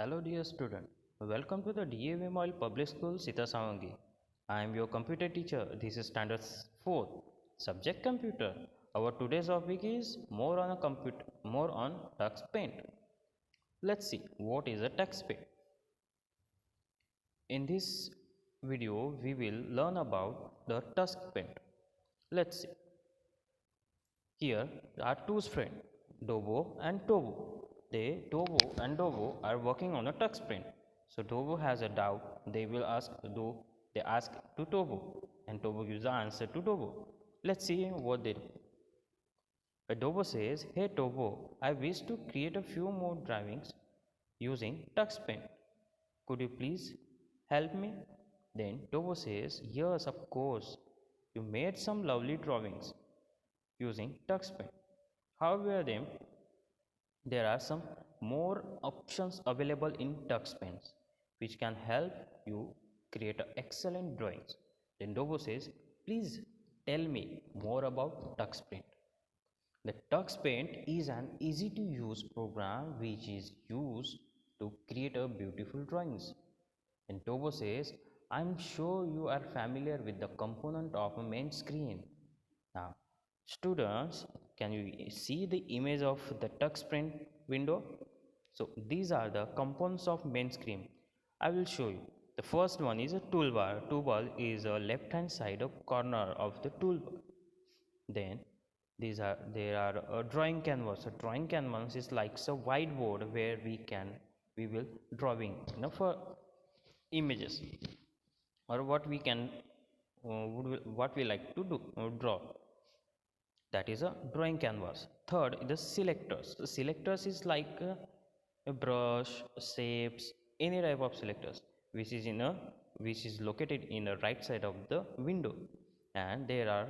Hello dear student, welcome to the DAV Mile Public School Sita Savangi. I am your computer teacher. This is standard 4, subject computer. Our today's topic is more on tux paint. Let's see what is a tux paint. In this video we will learn about the tux paint. Let's see. Here are two friends, Dobo and Tobo. Tobo and Dobo are working on a tux print. So Tobo has a doubt. They ask to Tobo, and Tobo gives the answer to Dobo. Let's see what they do. Dobo says, "Hey Tobo, I wish to create a few more drawings using tux paint. Could you please help me?" Then Tobo says, "Yes, of course. You made some lovely drawings using tux paint. However, there are some more options available in tux paints which can help you create excellent drawings." Then Dobo says, "Please tell me more about tux paint." The tux paint is an easy to use program which is used to create a beautiful drawings. And Tobo says, "I'm sure you are familiar with the component of a main screen." Now, students, can you see the image of the tux print window? So these are the components of main screen. I will show you. The first one is a toolbar. Toolbar is a left hand side of corner of the toolbar. Then there are a drawing canvas. A drawing canvas is like a whiteboard where we will drawing for images or what we like to do draw. That is a drawing canvas. Third is the selectors. The selectors is like a brush, shapes, any type of selectors which is located in the right side of the window. And there are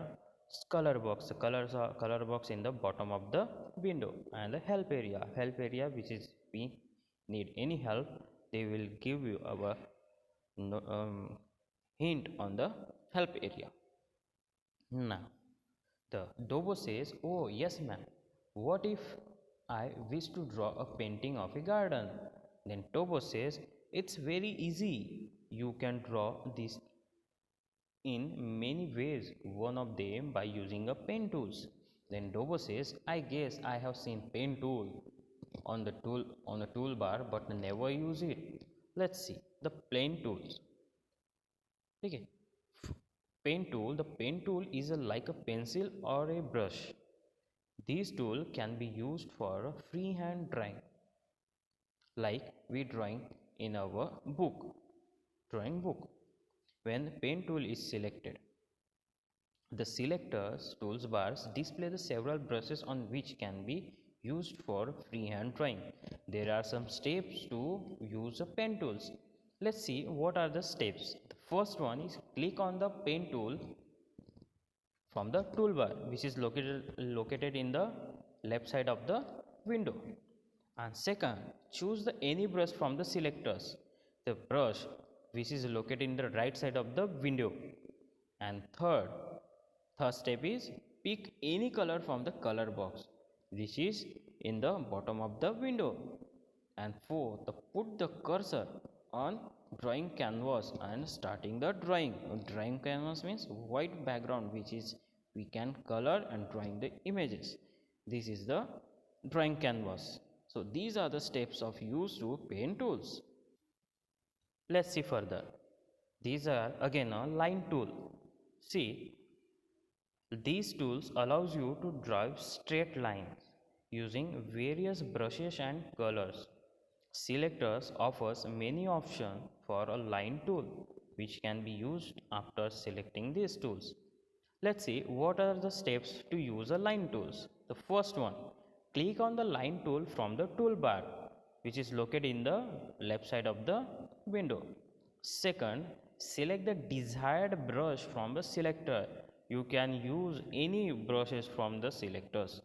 color box. The color box in the bottom of the window. And the help area which is we need any help, they will give you our hint on the help area. Now the Dobo says, "Oh yes ma'am, what if I wish to draw a painting of a garden?" Then Tobo says, "It's very easy. You can draw this in many ways, one of them by using a pen tools." Then Dobo says, "I guess I have seen pen tool on the toolbar but never use it. Let's see the pen tools." Okay. The pen tool is like a pencil or a brush. This tool can be used for freehand drawing, like we drawing in our drawing book. When pen tool is selected, the selectors toolbars display the several brushes on which can be used for freehand drawing. There are some steps to use a pen tools. Let's see what are the steps. The first one is click on the pen tool from the toolbar which is located in the left side of the window. And second, choose the any brush from the selectors, the brush which is located in the right side of the window. And third step is pick any color from the color box which is in the bottom of the window. And fourth, put the cursor on drawing canvas and starting the drawing. Drawing canvas means white background which is we can color and drawing the images. This is the drawing canvas. So these are the steps of use to pen tools. Let's see further. These are again a line tool. See, these tools allows you to draw straight lines using various brushes and colors. Selectors offers many options for a line tool which can be used after selecting these tools. Let's see what are the steps to use a line tools. The first one, click on the line tool from the toolbar which is located in the left side of the window. Second, select the desired brush from the selector. You can use any brushes from the selectors.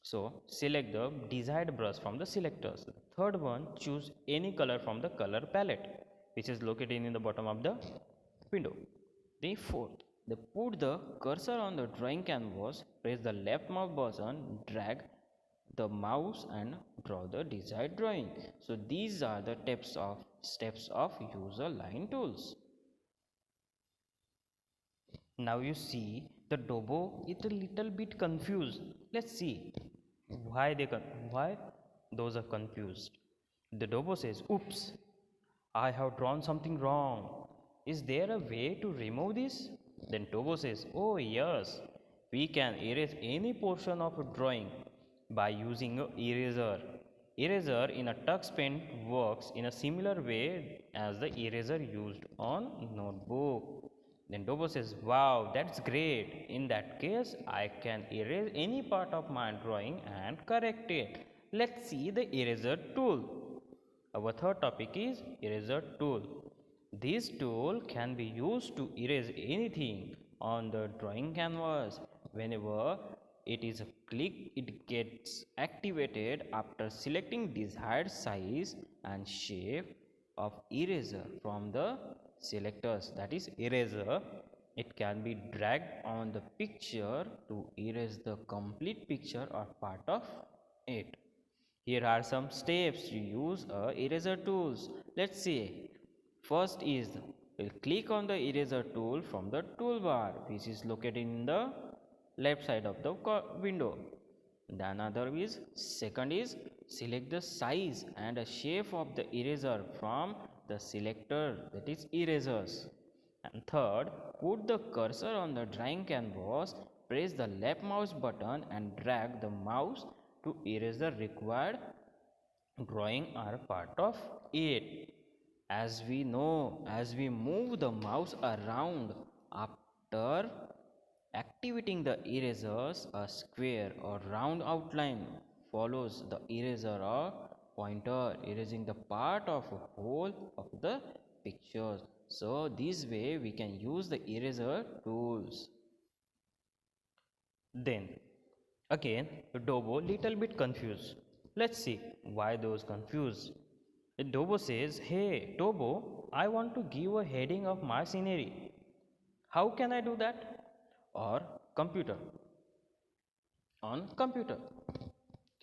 So select the desired brush from the selectors. Third one, choose any color from the color palette which is located in the bottom of the window. The fourth, put the cursor on the drawing canvas, press the left mouse button, drag the mouse and draw the desired drawing. So these are the steps of use a line tools. Now you see the Dobo is a little bit confused. Let's see why those are confused. The Dobo says, "Oops, I have drawn something wrong. Is there a way to remove this?" Then Tobo says, "Oh, yes, we can erase any portion of a drawing by using an eraser. Eraser in a tux pen works in a similar way as the eraser used on notebook." Then Tobo says, "Wow, that's great. In that case, I can erase any part of my drawing and correct it. Let's see the eraser tool." Our third topic is eraser tool. This tool can be used to erase anything on the drawing canvas. Whenever it is clicked, it gets activated after selecting desired size and shape of eraser from the selectors, that is eraser. It can be dragged on the picture to erase the complete picture or part of it. Here are some steps to use eraser tools. Let's see. First is we'll click on the eraser tool from the toolbar, which is located in the left side of the window. The another is second is select the size and a shape of the eraser from the selector, that is erasers. And third, put the cursor on the drawing canvas, press the left mouse button and drag the mouse to erase the required drawing or part of it. As we know, as we move the mouse around after activating the erasers, a square or round outline follows the eraser or pointer, erasing the part of a whole of the pictures. So this way we can use the eraser tools. Then again, Dobo little bit confused. Let's see why those confused. Dobo says, "Hey Dobo, I want to give a heading of my scenery. How can I do that?" Or computer, on computer,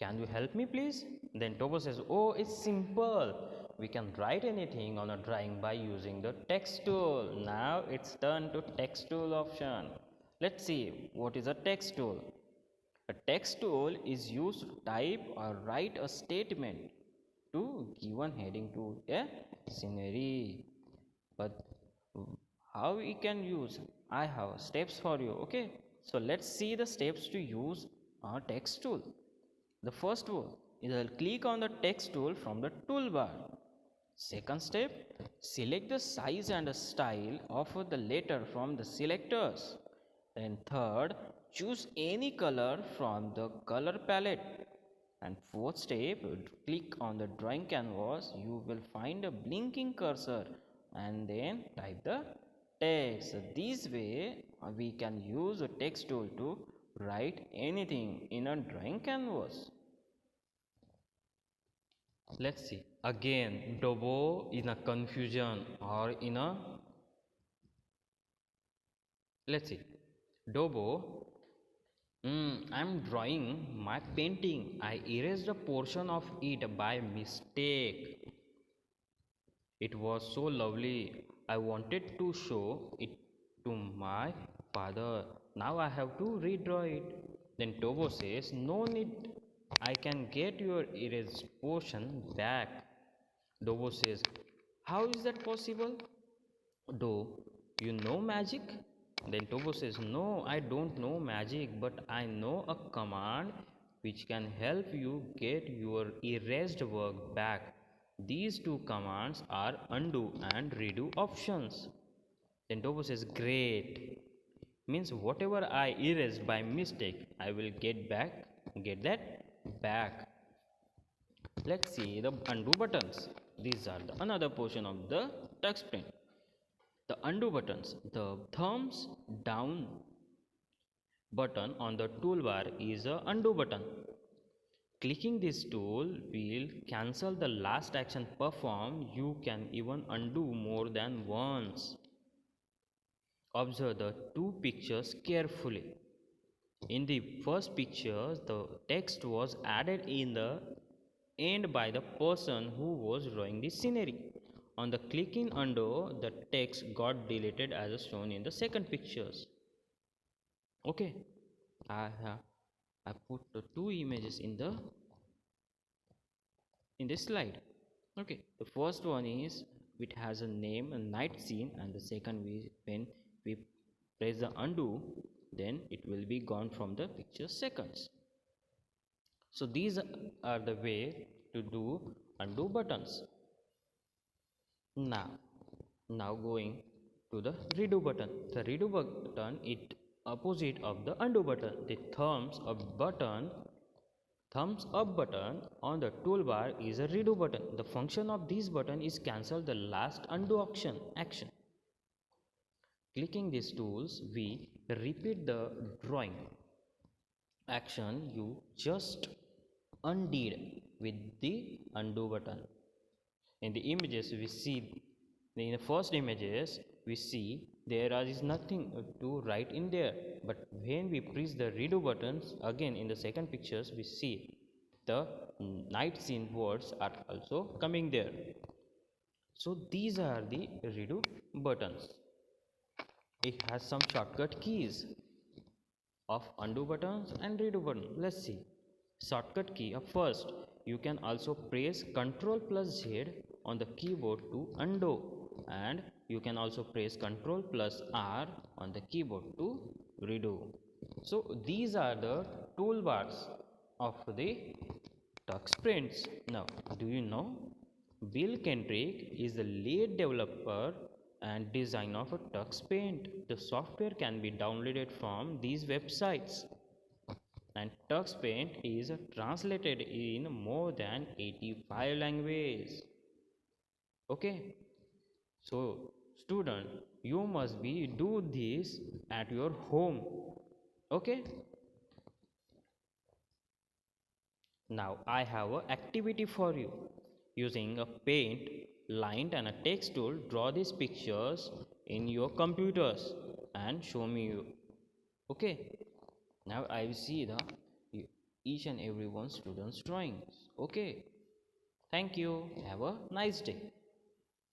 "Can you help me please?" Then Tobo says, "Oh, it's simple. We can write anything on a drawing by using the text tool." Now it's turn to text tool option. Let's see what is a text tool. A text tool is used to type or write a statement to given heading to a scenery. But how we can use, I have steps for you. Okay, so let's see the steps to use our text tool. The first one is I'll click on the text tool from the toolbar. Second step, select the size and the style of the letter from the selectors. And third, choose any color from the color palette. And fourth step, click on the drawing canvas. You will find a blinking cursor and then type the text. So this way we can use a text tool to write anything in a drawing canvas. Let's see. Again, Dobo in a confusion or in a, let's see. Dobo, I'm drawing my painting. I erased a portion of it by mistake. It was so lovely. I wanted to show it to my father. Now I have to redraw it. Then Tobo says, "No need. I can get your erased portion back." Dobo says, "How is that possible? Do you know magic?" Then Tobo says, "No, I don't know magic, but I know a command which can help you get your erased work back. These two commands are undo and redo options." Then Tobo says, "Great. Means whatever I erased by mistake, I will get that back." Let's see the undo buttons. These are the another portion of the touch screen. The undo buttons. The thumbs down button on the toolbar is a undo button. Clicking this tool will cancel the last action performed. You can even undo more than once. Observe the two pictures carefully. In the first picture, the text was added in the end by the person who was drawing the scenery. On the clicking undo, the text got deleted as shown in the second pictures. Okay, I have I put the two images in this slide. Okay, the first one is it has a name, a night scene, and the second when we press the undo, then it will be gone from the picture seconds. So these are the way to do undo buttons. Now going to the redo button. The redo button is opposite of the undo button. The thumbs up button on the toolbar is a redo button. The function of this button is cancel the last undo action. Clicking these tools, we repeat the drawing action you just undid with the undo button. In the images we see, in the first images we see there is nothing to write in there, but when we press the redo buttons again in the second pictures, we see the night scene words are also coming there. So these are the redo buttons. It has some shortcut keys of undo buttons and redo button. Let's see. Shortcut key of first, you can also press Ctrl plus Z on the keyboard to undo, and you can also press Ctrl plus R on the keyboard to redo. So these are the toolbars of the TuxPrints. Now, do you know Bill Kendrick is the lead developer and designer of a TuxPaint? The software can be downloaded from these websites, and TuxPaint is translated in more than 85 languages. Okay, so student, you must be do this at your home. Okay. Now I have an activity for you. Using a paint, line and a text tool, draw these pictures in your computers and show me you. Okay. Now I will see the each and every one student's drawings. Okay. Thank you. Have a nice day.